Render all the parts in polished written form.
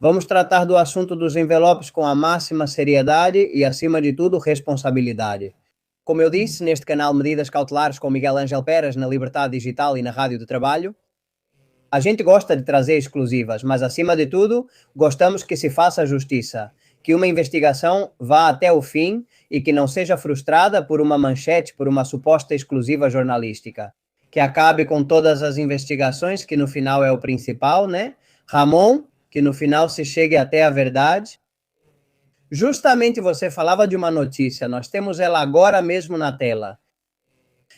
Vamos tratar do assunto dos envelopes com a máxima seriedade e, acima de tudo, responsabilidade. Como eu disse, neste canal Medidas Cautelares com Miguel Ángel Peras, na Liberdade Digital e na Rádio do Trabalho, a gente gosta de trazer exclusivas, mas, acima de tudo, gostamos que se faça justiça, que uma investigação vá até o fim e que não seja frustrada por uma manchete, por uma suposta exclusiva jornalística. Que acabe com todas as investigações, que no final é o principal, né? Ramon, que no final se chegue até a verdade. Justamente você falava de uma notícia, nós temos ela agora mesmo na tela.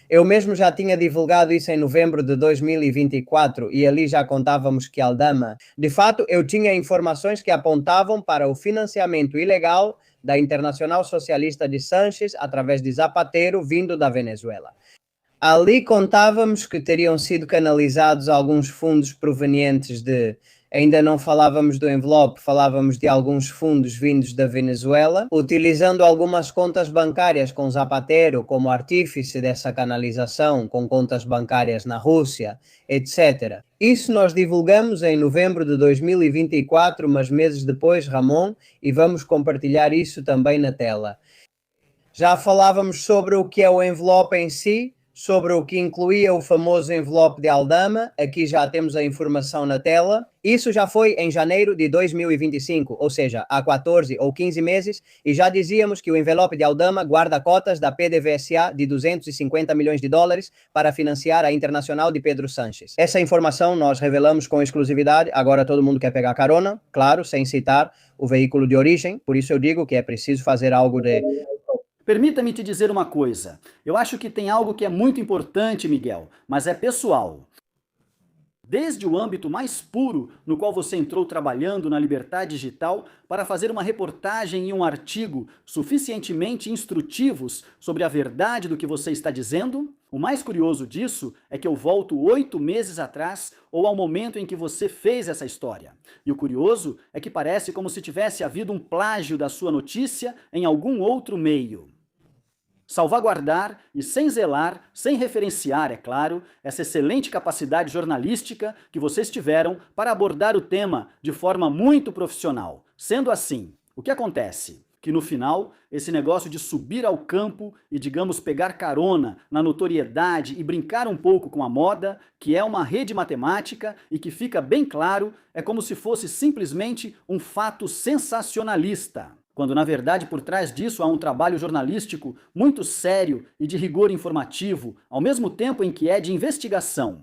Eu mesmo já tinha divulgado isso em novembro de 2024 e ali já contávamos que Aldama, de fato, eu tinha informações que apontavam para o financiamento ilegal da Internacional Socialista de Sanches através de Zapatero vindo da Venezuela. Ali contávamos que teriam sido canalizados alguns fundos provenientes de... Ainda não falávamos do envelope, falávamos de alguns fundos vindos da Venezuela, utilizando algumas contas bancárias com Zapatero como artífice dessa canalização, com contas bancárias na Rússia, etc. Isso nós divulgamos em novembro de 2024, mas meses depois, Ramon, e vamos compartilhar isso também na tela. Já falávamos sobre o que é o envelope em si, sobre o que incluía o famoso envelope de Aldama, aqui já temos a informação na tela. Isso já foi em janeiro de 2025, ou seja, há 14 ou 15 meses, e já dizíamos que o envelope de Aldama guarda cotas da PDVSA de 250 milhões de dólares para financiar a Internacional de Pedro Sanches. Essa informação nós revelamos com exclusividade, agora todo mundo quer pegar carona, claro, sem citar o veículo de origem, por isso eu digo que é preciso fazer algo de... Permita-me te dizer uma coisa. Eu acho que tem algo que é muito importante, Miguel, mas é pessoal. Desde o âmbito mais puro no qual você entrou trabalhando na Liberdade Digital para fazer uma reportagem e um artigo suficientemente instrutivos sobre a verdade do que você está dizendo, o mais curioso disso é que eu volto 8 meses atrás ou ao momento em que você fez essa história. E o curioso é que parece como se tivesse havido um plágio da sua notícia em algum outro meio. Salvaguardar e sem zelar, sem referenciar, é claro, essa excelente capacidade jornalística que vocês tiveram para abordar o tema de forma muito profissional. Sendo assim, o que acontece? Que no final, esse negócio de subir ao campo e, digamos, pegar carona na notoriedade e brincar um pouco com a moda, que é uma rede matemática e que fica bem claro, é como se fosse simplesmente um fato sensacionalista. Quando, na verdade, por trás disso há um trabalho jornalístico muito sério e de rigor informativo, ao mesmo tempo em que é de investigação.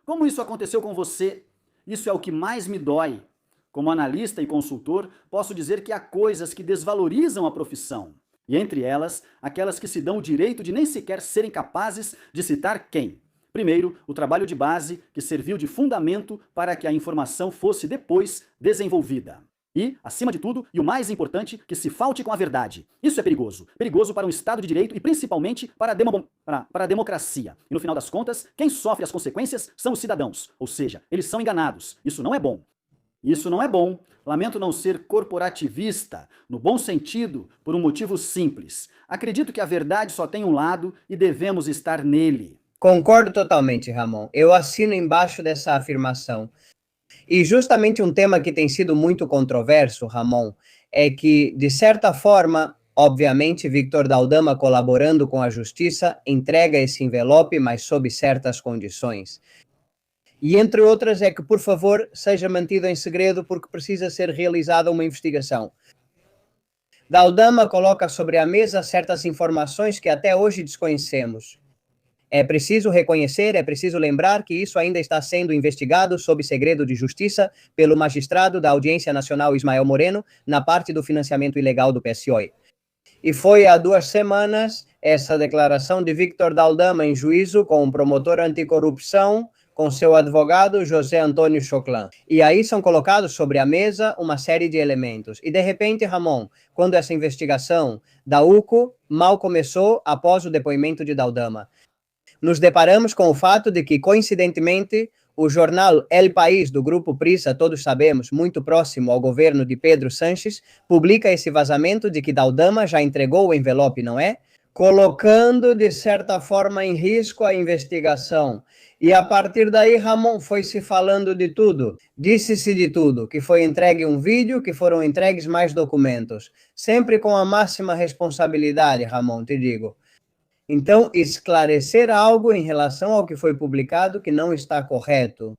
Como isso aconteceu com você? Isso é o que mais me dói. Como analista e consultor, posso dizer que há coisas que desvalorizam a profissão. E entre elas, aquelas que se dão o direito de nem sequer serem capazes de citar quem. Primeiro, o trabalho de base, que serviu de fundamento para que a informação fosse depois desenvolvida. E, acima de tudo, e o mais importante, que se falte com a verdade. Isso é perigoso. Perigoso para um Estado de Direito e principalmente para a democracia. E no final das contas, quem sofre as consequências são os cidadãos. Ou seja, eles são enganados. Isso não é bom. Isso não é bom. Lamento não ser corporativista, no bom sentido, por um motivo simples. Acredito que a verdade só tem um lado e devemos estar nele. Concordo totalmente, Ramon. Eu assino embaixo dessa afirmação. E justamente um tema que tem sido muito controverso, Ramon, é que, de certa forma, obviamente, Victor da Aldama, colaborando com a justiça, entrega esse envelope, mas sob certas condições. E, entre outras, é que, por favor, seja mantido em segredo porque precisa ser realizada uma investigação. Da Aldama coloca sobre a mesa certas informações que até hoje desconhecemos. É preciso reconhecer, é preciso lembrar que isso ainda está sendo investigado sob segredo de justiça pelo magistrado da Audiência Nacional Ismael Moreno na parte do financiamento ilegal do PSOE. E foi há 2 semanas essa declaração de Victor da Aldama em juízo com o promotor anticorrupção, com seu advogado José Antônio Choclan. E aí são colocados sobre a mesa uma série de elementos. E de repente, Ramon, quando essa investigação da UCO mal começou após o depoimento de Daldama, nos deparamos com o fato de que, coincidentemente, o jornal El País, do grupo Prisa, todos sabemos, muito próximo ao governo de Pedro Sanches, publica esse vazamento de que Daldama já entregou o envelope, não é? colocando, de certa forma, em risco a investigação. E a partir daí, Ramon, foi se falando de tudo. Disse-se de tudo, que foi entregue um vídeo, que foram entregues mais documentos. Sempre com a máxima responsabilidade, Ramon, te digo. Então, esclarecer algo em relação ao que foi publicado que não está correto.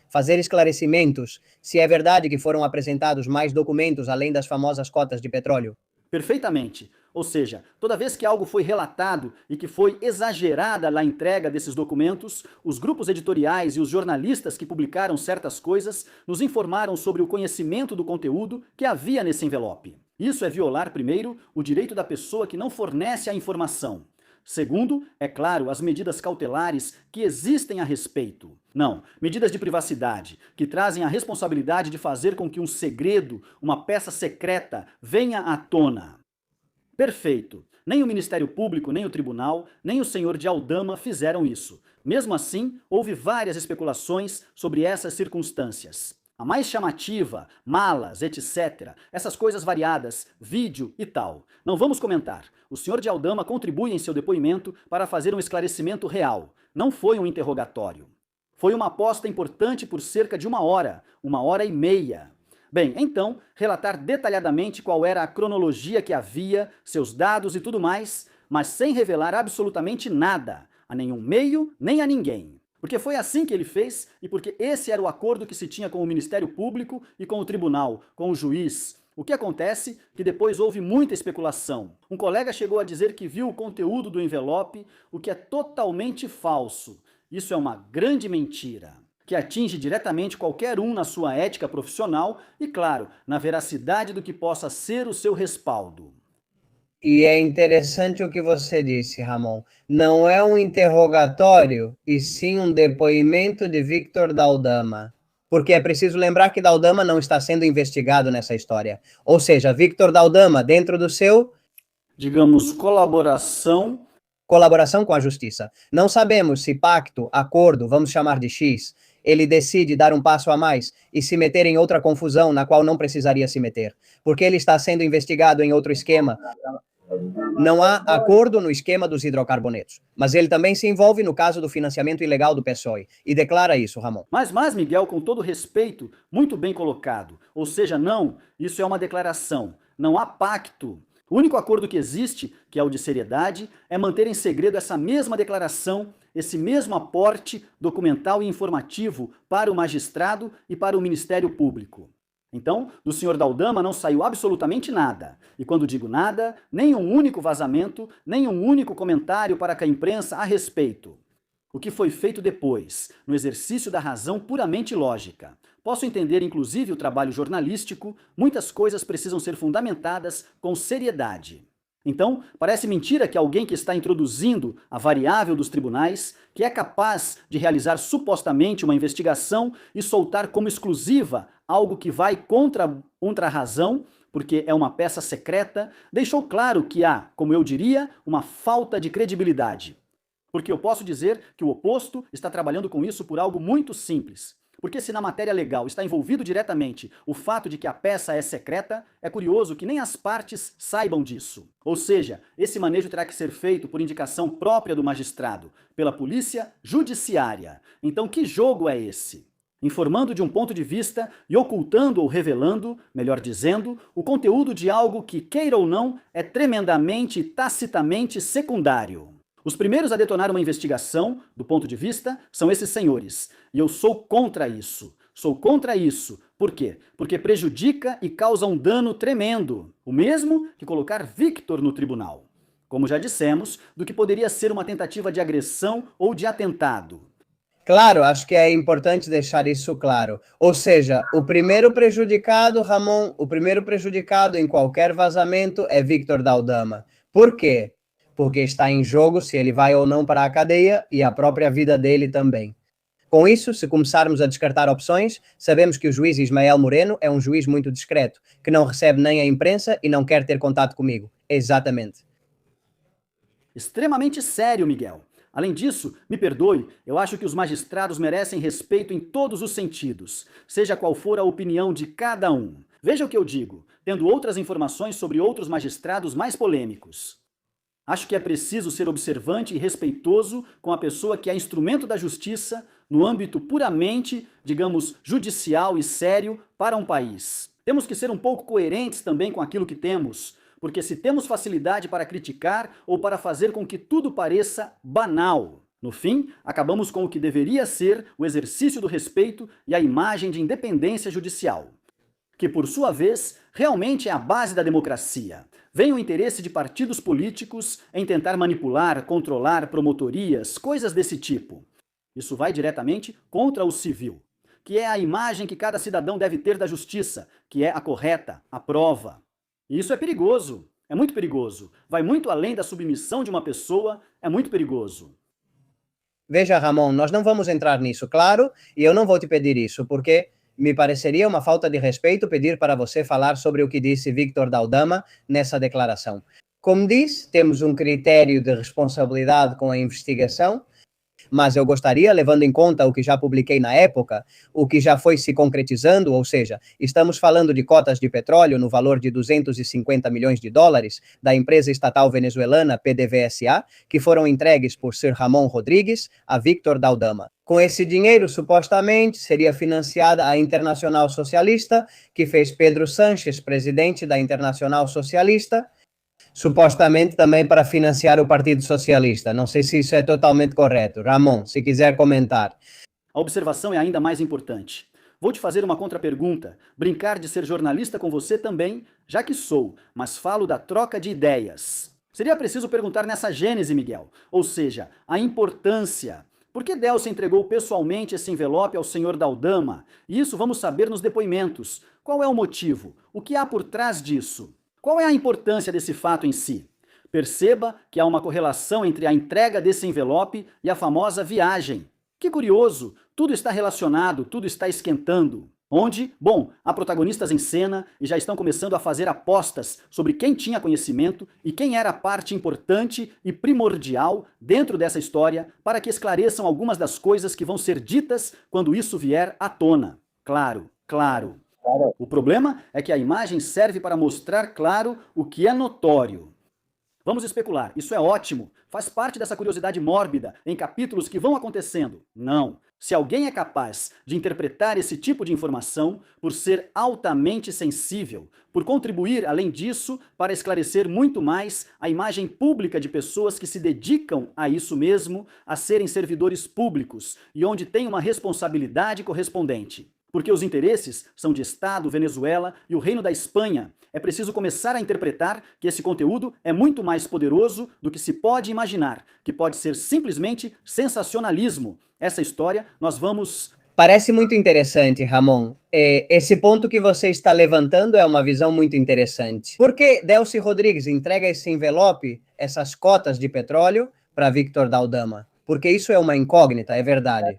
Fazer esclarecimentos, se é verdade que foram apresentados mais documentos além das famosas cotas de petróleo. Perfeitamente. Ou seja, toda vez que algo foi relatado e que foi exagerada na entrega desses documentos, os grupos editoriais e os jornalistas que publicaram certas coisas nos informaram sobre o conhecimento do conteúdo que havia nesse envelope. Isso é violar, primeiro, o direito da pessoa que não fornece a informação. Segundo, é claro, as medidas cautelares que existem a respeito. Não, medidas de privacidade, que trazem a responsabilidade de fazer com que um segredo, uma peça secreta, venha à tona. Perfeito. Nem o Ministério Público, nem o Tribunal, nem o senhor de Aldama fizeram isso. Mesmo assim, houve várias especulações sobre essas circunstâncias. A mais chamativa, malas, etc. Essas coisas variadas, vídeo e tal. Não vamos comentar. O senhor de Aldama contribui em seu depoimento para fazer um esclarecimento real. Não foi um interrogatório. Foi uma aposta importante por cerca de 1 hora e meia. Bem, então, relatar detalhadamente qual era a cronologia que havia, seus dados e tudo mais, mas sem revelar absolutamente nada, a nenhum meio, nem a ninguém. Porque foi assim que ele fez e porque esse era o acordo que se tinha com o Ministério Público e com o Tribunal, com o juiz. O que acontece que depois houve muita especulação. Um colega chegou a dizer que viu o conteúdo do envelope, o que é totalmente falso. Isso é uma grande mentira, que atinge diretamente qualquer um na sua ética profissional e, claro, na veracidade do que possa ser o seu respaldo. E é interessante o que você disse, Ramon. Não é um interrogatório, e sim um depoimento de Victor Daldama. Porque é preciso lembrar que Daldama não está sendo investigado nessa história. Ou seja, Victor Daldama, dentro do seu, digamos, colaboração com a justiça. Não sabemos se pacto, acordo, vamos chamar de X, ele decide dar um passo a mais e se meter em outra confusão na qual não precisaria se meter. Porque ele está sendo investigado em outro esquema. Não há acordo no esquema dos hidrocarbonetos, mas ele também se envolve no caso do financiamento ilegal do PSOE e declara isso, Ramon. Mas, Miguel, com todo respeito, muito bem colocado. Ou seja, não, isso é uma declaração. Não há pacto. O único acordo que existe, que é o de seriedade, é manter em segredo essa mesma declaração, esse mesmo aporte documental e informativo para o magistrado e para o Ministério Público. Então, do senhor Daldama não saiu absolutamente nada. E quando digo nada, nem um único vazamento, nem um único comentário para com a imprensa a respeito. O que foi feito depois, no exercício da razão puramente lógica. Posso entender, inclusive, o trabalho jornalístico, muitas coisas precisam ser fundamentadas com seriedade. Então, parece mentira que alguém que está introduzindo a variável dos tribunais, que é capaz de realizar supostamente uma investigação e soltar como exclusiva algo que vai contra a razão, porque é uma peça secreta, deixou claro que há, como eu diria, uma falta de credibilidade. Porque eu posso dizer que o oposto está trabalhando com isso por algo muito simples. Porque se na matéria legal está envolvido diretamente o fato de que a peça é secreta, é curioso que nem as partes saibam disso. Ou seja, esse manejo terá que ser feito por indicação própria do magistrado, pela polícia judiciária. Então que jogo é esse? Informando de um ponto de vista e ocultando ou revelando, melhor dizendo, o conteúdo de algo que, queira ou não, é tremendamente e tacitamente secundário. Os primeiros a detonar uma investigação, do ponto de vista, são esses senhores. E eu sou contra isso. Sou contra isso. Por quê? Porque prejudica e causa um dano tremendo. O mesmo que colocar Victor no tribunal. Como já dissemos, do que poderia ser uma tentativa de agressão ou de atentado. Claro, acho que é importante deixar isso claro. Ou seja, o primeiro prejudicado, Ramon, o primeiro prejudicado em qualquer vazamento é Victor Daldama. Por quê? Porque está em jogo se ele vai ou não para a cadeia e a própria vida dele também. Com isso, se começarmos a descartar opções, sabemos que o juiz Ismael Moreno é um juiz muito discreto, que não recebe nem a imprensa e não quer ter contato comigo. Exatamente. Extremamente sério, Miguel. Além disso, me perdoe, eu acho que os magistrados merecem respeito em todos os sentidos, seja qual for a opinião de cada um. Veja o que eu digo, tendo outras informações sobre outros magistrados mais polêmicos. Acho que é preciso ser observante e respeitoso com a pessoa que é instrumento da justiça no âmbito puramente, digamos, judicial e sério para um país. Temos que ser um pouco coerentes também com aquilo que temos, porque se temos facilidade para criticar ou para fazer com que tudo pareça banal, no fim, acabamos com o que deveria ser o exercício do respeito e a imagem de independência judicial, que por sua vez realmente é a base da democracia. Vem o interesse de partidos políticos em tentar manipular, controlar promotorias, coisas desse tipo. Isso vai diretamente contra o civil, que é a imagem que cada cidadão deve ter da justiça, que é a correta, a prova. E isso é perigoso, é muito perigoso. Vai muito além da submissão de uma pessoa, é muito perigoso. Veja, Ramon, nós não vamos entrar nisso, claro, e eu não vou te pedir isso, porque me pareceria uma falta de respeito pedir para você falar sobre o que disse Víctor Daldama nessa declaração. Como disse, temos um critério de responsabilidade com a investigação, mas eu gostaria, levando em conta o que já publiquei na época, o que já foi se concretizando, ou seja, estamos falando de cotas de petróleo no valor de 250 milhões de dólares da empresa estatal venezuelana PDVSA, que foram entregues por Sir Ramon Rodrigues a Víctor Daldama. Com esse dinheiro, supostamente, seria financiada a Internacional Socialista, que fez Pedro Sanches presidente da Internacional Socialista, supostamente também para financiar o Partido Socialista. Não sei se isso é totalmente correto. Ramon, se quiser comentar. A observação é ainda mais importante. Vou te fazer uma contrapergunta, brincar de ser jornalista com você também, já que sou, mas falo da troca de ideias. Seria preciso perguntar nessa gênese, Miguel, ou seja, a importância. Por que Delcy entregou pessoalmente esse envelope ao senhor Daldama? Isso vamos saber nos depoimentos. Qual é o motivo? O que há por trás disso? Qual é a importância desse fato em si? Perceba que há uma correlação entre a entrega desse envelope e a famosa viagem. Que curioso, tudo está relacionado, tudo está esquentando. Onde, bom, há protagonistas em cena e já estão começando a fazer apostas sobre quem tinha conhecimento e quem era a parte importante e primordial dentro dessa história para que esclareçam algumas das coisas que vão ser ditas quando isso vier à tona. Claro, claro. O problema é que a imagem serve para mostrar claro o que é notório. Vamos especular, isso é ótimo, faz parte dessa curiosidade mórbida em capítulos que vão acontecendo. Não. Se alguém é capaz de interpretar esse tipo de informação por ser altamente sensível, por contribuir, além disso, para esclarecer muito mais a imagem pública de pessoas que se dedicam a isso mesmo, a serem servidores públicos e onde tem uma responsabilidade correspondente. Porque os interesses são de Estado, Venezuela e o Reino da Espanha. É preciso começar a interpretar que esse conteúdo é muito mais poderoso do que se pode imaginar, que pode ser simplesmente sensacionalismo. Essa história nós vamos... Parece muito interessante, Ramon. Esse ponto que você está levantando é uma visão muito interessante. Por que Delcy Rodrigues entrega esse envelope, essas cotas de petróleo, para Víctor Daldama? Porque isso é uma incógnita, é verdade.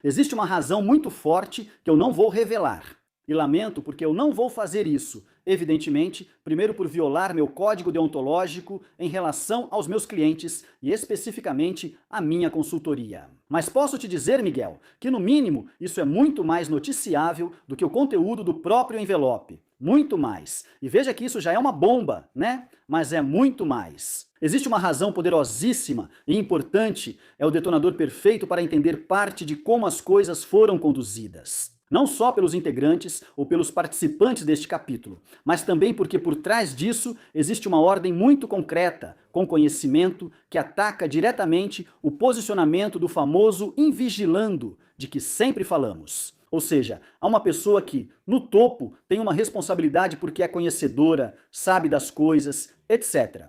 Existe uma razão muito forte que eu não vou revelar. E lamento porque eu não vou fazer isso. Evidentemente, primeiro por violar meu código deontológico em relação aos meus clientes e especificamente a minha consultoria. Mas posso te dizer, Miguel, que no mínimo isso é muito mais noticiável do que o conteúdo do próprio envelope. Muito mais. E veja que isso já é uma bomba, né? Mas é muito mais. Existe uma razão poderosíssima e importante, é o detonador perfeito para entender parte de como as coisas foram conduzidas. Não só pelos integrantes ou pelos participantes deste capítulo, mas também porque por trás disso existe uma ordem muito concreta, com conhecimento, que ataca diretamente o posicionamento do famoso invigilando, de que sempre falamos. Ou seja, há uma pessoa que, no topo, tem uma responsabilidade porque é conhecedora, sabe das coisas, etc.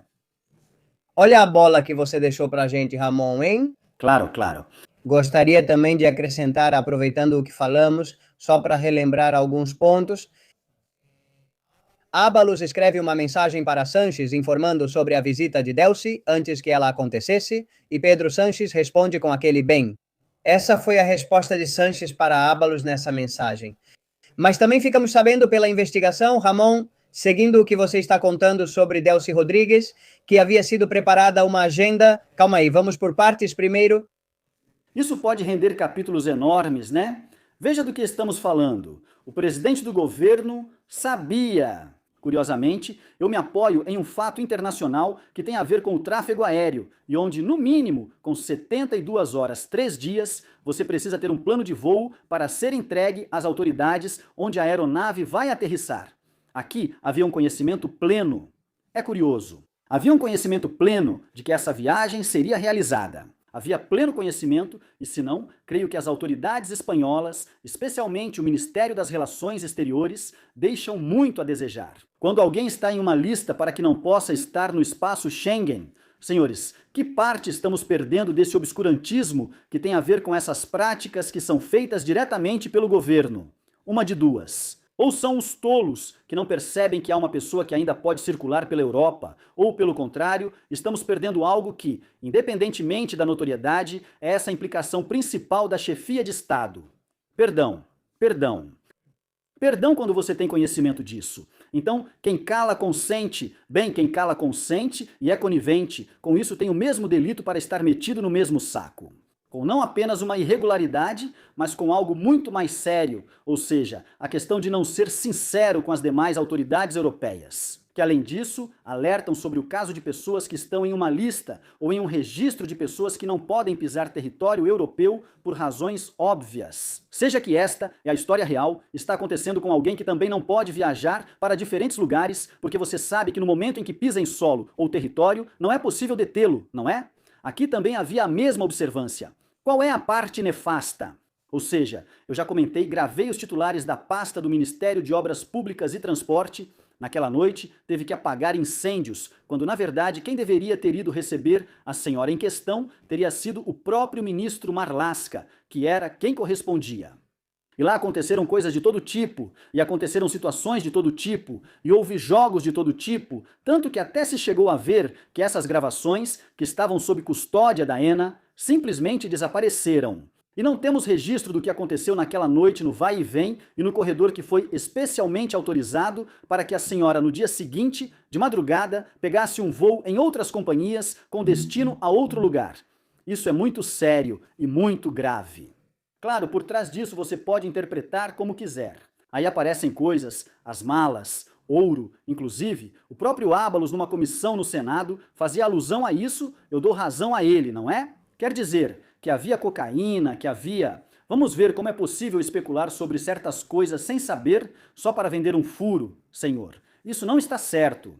Olha a bola que você deixou para a gente, Ramon, hein? Claro, claro. Gostaria também de acrescentar, aproveitando o que falamos, só para relembrar alguns pontos. Ábalos escreve uma mensagem para Sanches informando sobre a visita de Delcy antes que ela acontecesse, e Pedro Sanches responde com aquele bem. Essa foi a resposta de Sanches para Ábalos nessa mensagem. Mas também ficamos sabendo pela investigação, Ramon, seguindo o que você está contando sobre Delcy Rodrigues, que havia sido preparada uma agenda... Calma aí, vamos por partes primeiro. Isso pode render capítulos enormes, né? Veja do que estamos falando. O presidente do governo sabia Curiosamente, eu me apoio em um fato internacional que tem a ver com o tráfego aéreo e onde, no mínimo, com 72 horas, 3 dias, você precisa ter um plano de voo para ser entregue às autoridades onde a aeronave vai aterrissar. Aqui havia um conhecimento pleno. É curioso. Havia um conhecimento pleno de que essa viagem seria realizada. Havia pleno conhecimento, e se não, creio que as autoridades espanholas, especialmente o Ministério das Relações Exteriores, deixam muito a desejar. Quando alguém está em uma lista para que não possa estar no espaço Schengen, senhores, que parte estamos perdendo desse obscurantismo que tem a ver com essas práticas que são feitas diretamente pelo governo? Uma de duas. Ou são os tolos que não percebem que há uma pessoa que ainda pode circular pela Europa, ou, pelo contrário, estamos perdendo algo que, independentemente da notoriedade, é essa implicação principal da chefia de Estado. Perdão, perdão. Perdão quando você tem conhecimento disso. Então, quem cala consente. Bem, quem cala consente e é conivente. Com isso tem o mesmo delito para estar metido no mesmo saco. Com não apenas uma irregularidade, mas com algo muito mais sério, ou seja, a questão de não ser sincero com as demais autoridades europeias, que além disso, alertam sobre o caso de pessoas que estão em uma lista ou em um registro de pessoas que não podem pisar território europeu por razões óbvias. Seja que esta é a história real, está acontecendo com alguém que também não pode viajar para diferentes lugares, porque você sabe que no momento em que pisa em solo ou território, não é possível detê-lo, não é? Aqui também havia a mesma observância. Qual é a parte nefasta? Ou seja, eu já comentei, gravei os titulares da pasta do Ministério de Obras Públicas e Transporte. Naquela noite, teve que apagar incêndios, quando na verdade quem deveria ter ido receber a senhora em questão teria sido o próprio ministro Marlaska, que era quem correspondia. E lá aconteceram coisas de todo tipo, e aconteceram situações de todo tipo, e houve jogos de todo tipo, tanto que até se chegou a ver que essas gravações, que estavam sob custódia da ENA, simplesmente desapareceram. E não temos registro do que aconteceu naquela noite no vai e vem e no corredor que foi especialmente autorizado para que a senhora, no dia seguinte, de madrugada, pegasse um voo em outras companhias com destino a outro lugar. Isso é muito sério e muito grave. Claro, por trás disso você pode interpretar como quiser. Aí aparecem coisas, as malas, ouro, inclusive, o próprio Ábalos, numa comissão no Senado, fazia alusão a isso, eu dou razão a ele, não é? Quer dizer que havia cocaína, que havia... Vamos ver como é possível especular sobre certas coisas sem saber, só para vender um furo, senhor. Isso não está certo.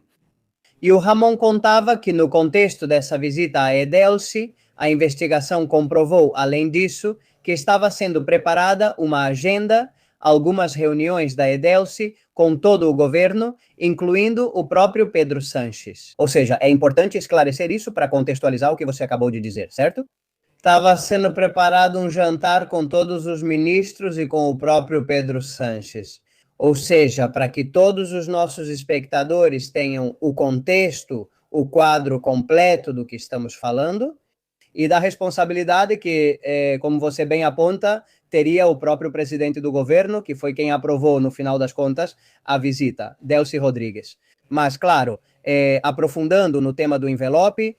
E o Ramon contava que no contexto dessa visita a Edelci, a investigação comprovou, além disso, que estava sendo preparada uma agenda, algumas reuniões da Edelci com todo o governo, incluindo o próprio Pedro Sanches. Ou seja, é importante esclarecer isso para contextualizar o que você acabou de dizer, certo? Estava sendo preparado um jantar com todos os ministros e com o próprio Pedro Sanches. Ou seja, para que todos os nossos espectadores tenham o contexto, o quadro completo do que estamos falando, e da responsabilidade que, como você bem aponta, teria o próprio presidente do governo, que foi quem aprovou, no final das contas, a visita, Delcy Rodrigues. Mas, claro, aprofundando no tema do envelope,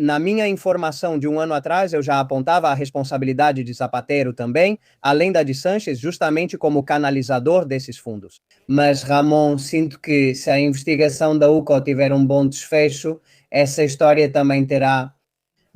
na minha informação de um ano atrás, eu já apontava a responsabilidade de Zapatero também, além da de Sanches, justamente como canalizador desses fundos. Mas, Ramon, sinto que se a investigação da UCO tiver um bom desfecho, essa história também terá...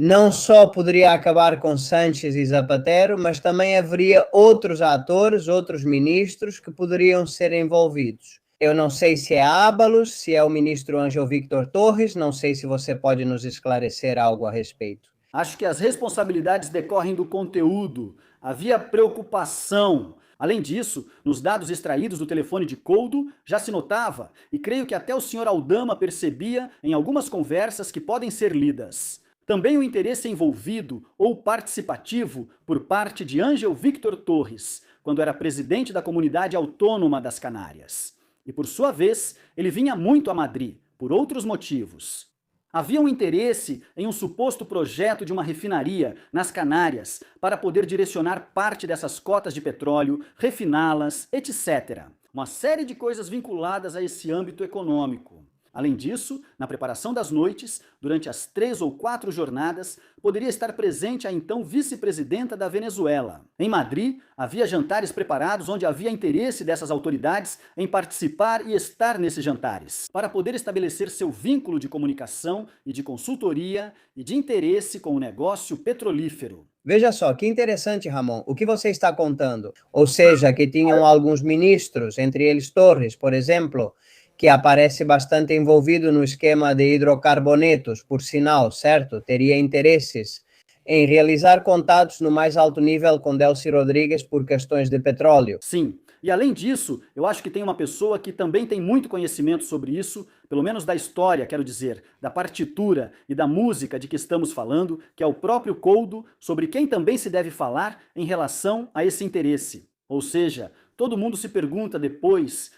Não só poderia acabar com Sanches e Zapatero, mas também haveria outros atores, outros ministros que poderiam ser envolvidos. Eu não sei se é Ábalos, se é o ministro Ângelo Victor Torres, não sei se você pode nos esclarecer algo a respeito. Acho que as responsabilidades decorrem do conteúdo. Havia preocupação. Além disso, nos dados extraídos do telefone de Koldo, já se notava, e creio que até o senhor Aldama percebia em algumas conversas que podem ser lidas. Também o interesse envolvido ou participativo por parte de Ângelo Victor Torres, quando era presidente da Comunidade Autônoma das Canárias. E por sua vez, ele vinha muito a Madrid, por outros motivos. Havia um interesse em um suposto projeto de uma refinaria nas Canárias para poder direcionar parte dessas cotas de petróleo, refiná-las, etc. Uma série de coisas vinculadas a esse âmbito econômico. Além disso, na preparação das noites, durante as 3 ou 4 jornadas, poderia estar presente a então vice-presidenta da Venezuela. Em Madrid, havia jantares preparados onde havia interesse dessas autoridades em participar e estar nesses jantares, para poder estabelecer seu vínculo de comunicação e de consultoria e de interesse com o negócio petrolífero. Veja só, que interessante, Ramon, o que você está contando. Ou seja, que tinham alguns ministros, entre eles Torres, por exemplo, que aparece bastante envolvido no esquema de hidrocarbonetos, por sinal, certo? Teria interesses em realizar contatos no mais alto nível com Delcy Rodrigues por questões de petróleo. Sim, e além disso, eu acho que tem uma pessoa que também tem muito conhecimento sobre isso, pelo menos da história, quero dizer, da partitura e da música de que estamos falando, que é o próprio Coldo, sobre quem também se deve falar em relação a esse interesse. Ou seja, todo mundo se pergunta depois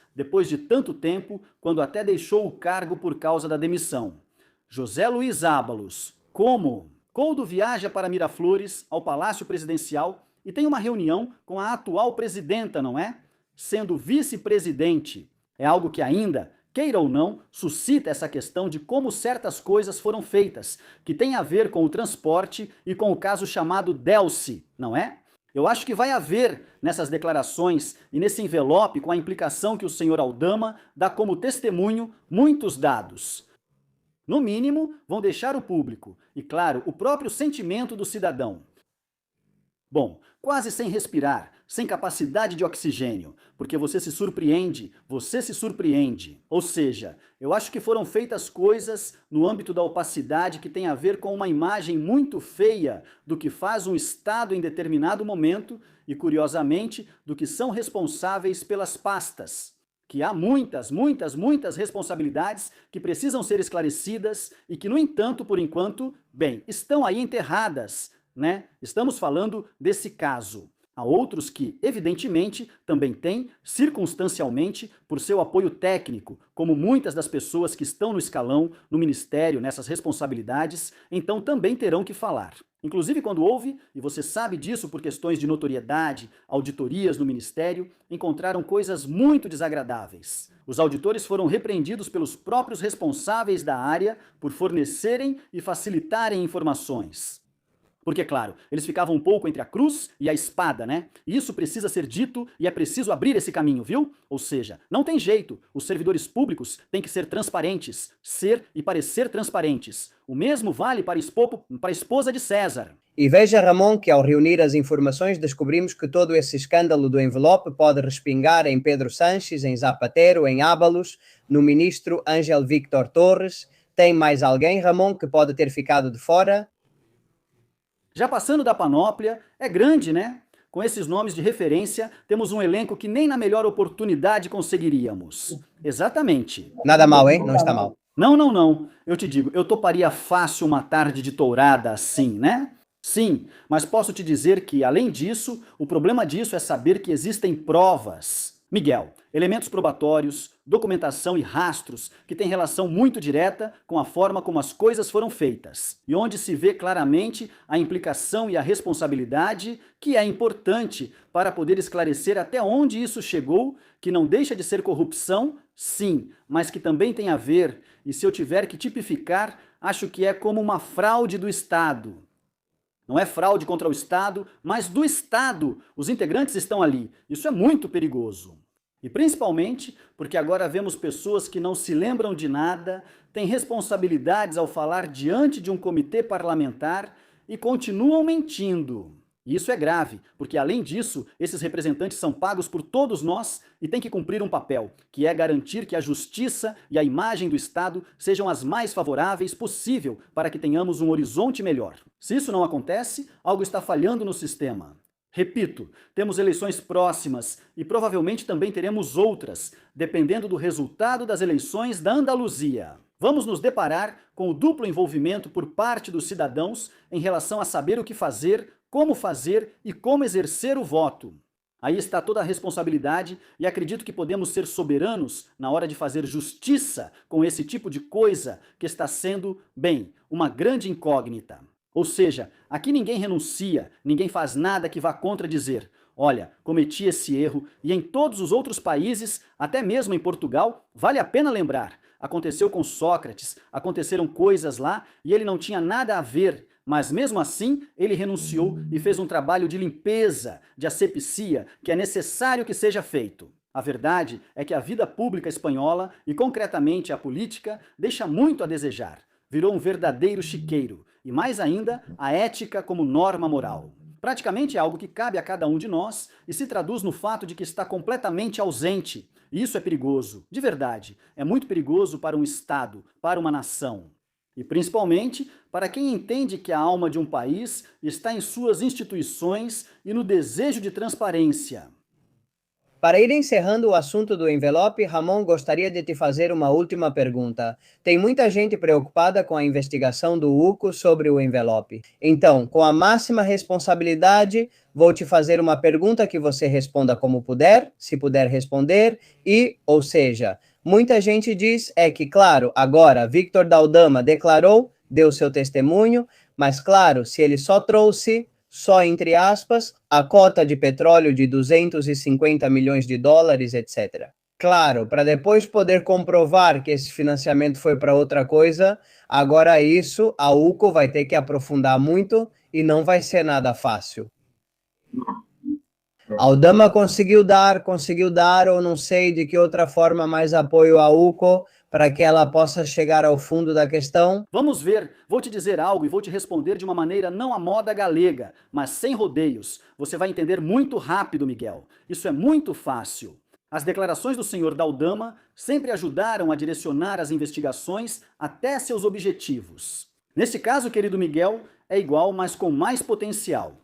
de tanto tempo, quando até deixou o cargo por causa da demissão. José Luiz Ábalos, como? Coldo viaja para Miraflores, ao Palácio Presidencial, e tem uma reunião com a atual presidenta, não é? Sendo vice-presidente. É algo que ainda, queira ou não, suscita essa questão de como certas coisas foram feitas, que tem a ver com o transporte e com o caso chamado Delcy, não é? Eu acho que vai haver nessas declarações e nesse envelope com a implicação que o senhor Aldama dá como testemunho muitos dados. No mínimo, vão deixar o público e, claro, o próprio sentimento do cidadão. Bom, quase sem respirar, sem capacidade de oxigênio, porque você se surpreende. Ou seja, eu acho que foram feitas coisas no âmbito da opacidade que tem a ver com uma imagem muito feia do que faz um Estado em determinado momento e, curiosamente, do que são responsáveis pelas pastas. Que há muitas responsabilidades que precisam ser esclarecidas e que, no entanto, por enquanto, bem, estão aí enterradas, né? Estamos falando desse caso. Há outros que, evidentemente, também têm, circunstancialmente, por seu apoio técnico, como muitas das pessoas que estão no escalão, no ministério, nessas responsabilidades, então também terão que falar. Inclusive quando houve, e você sabe disso por questões de notoriedade, auditorias no ministério, encontraram coisas muito desagradáveis. Os auditores foram repreendidos pelos próprios responsáveis da área por fornecerem e facilitarem informações. Porque, claro, eles ficavam um pouco entre a cruz e a espada, né? E isso precisa ser dito e é preciso abrir esse caminho, viu? Ou seja, não tem jeito, os servidores públicos têm que ser transparentes, ser e parecer transparentes. O mesmo vale para a esposa de César. E veja, Ramon, que ao reunir as informações descobrimos que todo esse escândalo do envelope pode respingar em Pedro Sanches, em Zapatero, em Ábalos, no ministro Ángel Víctor Torres. Tem mais alguém, Ramon, que pode ter ficado de fora? Já passando da panóplia, é grande, né? Com esses nomes de referência, temos um elenco que nem na melhor oportunidade conseguiríamos. Exatamente. Nada mal, hein? Não está mal. Não. Eu te digo, eu toparia fácil uma tarde de tourada assim, né? Sim, mas posso te dizer que, além disso, o problema disso é saber que existem provas. Miguel, elementos probatórios, documentação e rastros que têm relação muito direta com a forma como as coisas foram feitas e onde se vê claramente a implicação e a responsabilidade que é importante para poder esclarecer até onde isso chegou, que não deixa de ser corrupção, sim, mas que também tem a ver, e se eu tiver que tipificar, acho que é como uma fraude do Estado. Não é fraude contra o Estado, mas do Estado. Os integrantes estão ali. Isso é muito perigoso. E principalmente porque agora vemos pessoas que não se lembram de nada, têm responsabilidades ao falar diante de um comitê parlamentar e continuam mentindo. E isso é grave, porque além disso, esses representantes são pagos por todos nós e têm que cumprir um papel, que é garantir que a justiça e a imagem do Estado sejam as mais favoráveis possível para que tenhamos um horizonte melhor. Se isso não acontece, algo está falhando no sistema. Repito, temos eleições próximas e provavelmente também teremos outras, dependendo do resultado das eleições da Andaluzia. Vamos nos deparar com o duplo envolvimento por parte dos cidadãos em relação a saber o que fazer, como fazer e como exercer o voto. Aí está toda a responsabilidade e acredito que podemos ser soberanos na hora de fazer justiça com esse tipo de coisa que está sendo, bem, uma grande incógnita. Ou seja, aqui ninguém renuncia, ninguém faz nada que vá contradizer. Olha, cometi esse erro e em todos os outros países, até mesmo em Portugal, vale a pena lembrar, aconteceu com Sócrates, aconteceram coisas lá e ele não tinha nada a ver, mas mesmo assim ele renunciou e fez um trabalho de limpeza, de asepsia, que é necessário que seja feito. A verdade é que a vida pública espanhola, e concretamente a política, deixa muito a desejar. Virou um verdadeiro chiqueiro, e mais ainda, a ética como norma moral. Praticamente é algo que cabe a cada um de nós e se traduz no fato de que está completamente ausente. E isso é perigoso, de verdade. É muito perigoso para um Estado, para uma nação. E principalmente para quem entende que a alma de um país está em suas instituições e no desejo de transparência. Para ir encerrando o assunto do envelope, Ramon gostaria de te fazer uma última pergunta. Tem muita gente preocupada com a investigação do UCO sobre o envelope. Então, com a máxima responsabilidade, vou te fazer uma pergunta que você responda como puder, se puder responder, ou seja, muita gente diz que, claro, agora Víctor Daldama declarou, deu seu testemunho, mas claro, se ele só trouxe, só entre aspas, a cota de petróleo de 250 milhões de dólares, etc. Claro, para depois poder comprovar que esse financiamento foi para outra coisa, agora isso a UCO vai ter que aprofundar muito e não vai ser nada fácil. Aldama conseguiu dar, ou não sei de que outra forma, mais apoio à UCO para que ela possa chegar ao fundo da questão? Vamos ver, vou te dizer algo e vou te responder de uma maneira não à moda galega, mas sem rodeios. Você vai entender muito rápido, Miguel. Isso é muito fácil. As declarações do senhor Daldama sempre ajudaram a direcionar as investigações até seus objetivos. Nesse caso, querido Miguel, é igual, mas com mais potencial.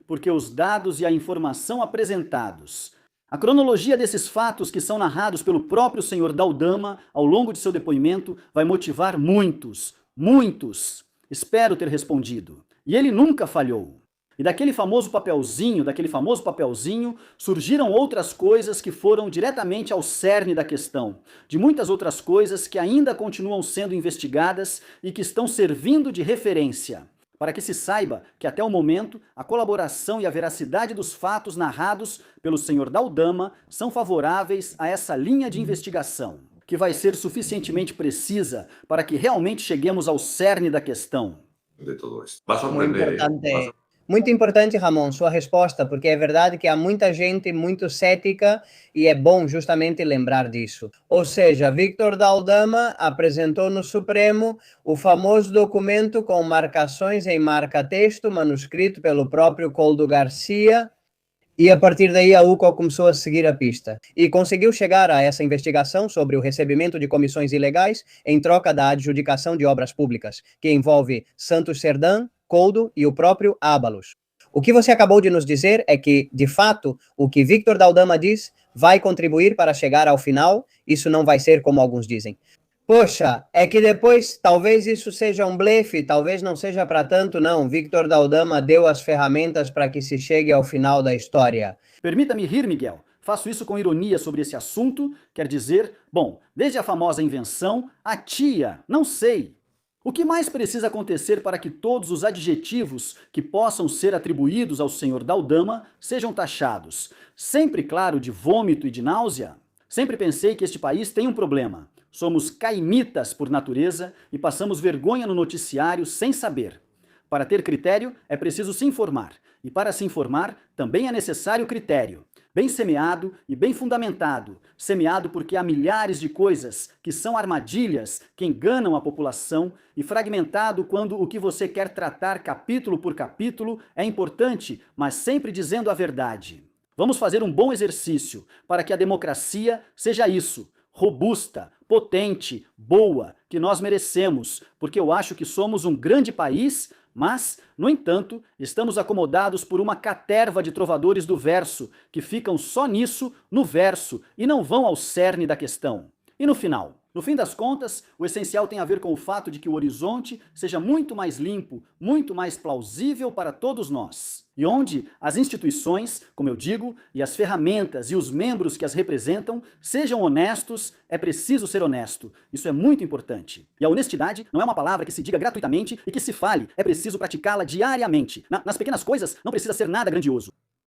Porque os dados e a informação apresentados, a cronologia desses fatos que são narrados pelo próprio senhor Daldama ao longo de seu depoimento vai motivar muitos. Espero ter respondido. E ele nunca falhou. E daquele famoso papelzinho, surgiram outras coisas que foram diretamente ao cerne da questão, de muitas outras coisas que ainda continuam sendo investigadas e que estão servindo de referência, para que se saiba que até o momento a colaboração e a veracidade dos fatos narrados pelo senhor Daldama são favoráveis a essa linha de investigação, que vai ser suficientemente precisa para que realmente cheguemos ao cerne da questão. De todo esto. Va a sorprender. Muito importante, Ramon, sua resposta, porque é verdade que há muita gente muito cética e é bom justamente lembrar disso. Ou seja, Víctor Daldama apresentou no Supremo o famoso documento com marcações em marca-texto, manuscrito pelo próprio Coldo Garcia, e a partir daí a UCO começou a seguir a pista. E conseguiu chegar a essa investigação sobre o recebimento de comissões ilegais em troca da adjudicação de obras públicas, que envolve Santos Serdã, Coldo e o próprio Ábalos. O que você acabou de nos dizer é que, de fato, o que Víctor Daldama diz vai contribuir para chegar ao final, isso não vai ser como alguns dizem. Poxa, é que depois talvez isso seja um blefe, talvez não seja para tanto não. Víctor Daldama deu as ferramentas para que se chegue ao final da história. Permita-me rir, Miguel. Faço isso com ironia sobre esse assunto, quer dizer, bom, desde a famosa invenção, a tia, não sei. O que mais precisa acontecer para que todos os adjetivos que possam ser atribuídos ao senhor Daldama sejam taxados? Sempre, claro, de vômito e de náusea? Sempre pensei que este país tem um problema. Somos caimitas por natureza e passamos vergonha no noticiário sem saber. Para ter critério, é preciso se informar. E para se informar, também é necessário critério. Bem semeado e bem fundamentado. Semeado porque há milhares de coisas que são armadilhas que enganam a população, e fragmentado quando o que você quer tratar capítulo por capítulo é importante, mas sempre dizendo a verdade. Vamos fazer um bom exercício para que a democracia seja isso, robusta, potente, boa, que nós merecemos, porque eu acho que somos um grande país, mas, no entanto, estamos acomodados por uma caterva de trovadores do verso, que ficam só nisso, no verso, e não vão ao cerne da questão. E no final? No fim das contas, o essencial tem a ver com o fato de que o horizonte seja muito mais limpo, muito mais plausível para todos nós. E onde as instituições, como eu digo, e as ferramentas e os membros que as representam sejam honestos, é preciso ser honesto. Isso é muito importante. E a honestidade não é uma palavra que se diga gratuitamente e que se fale, é preciso praticá-la diariamente. Nas pequenas coisas não precisa ser nada grandioso.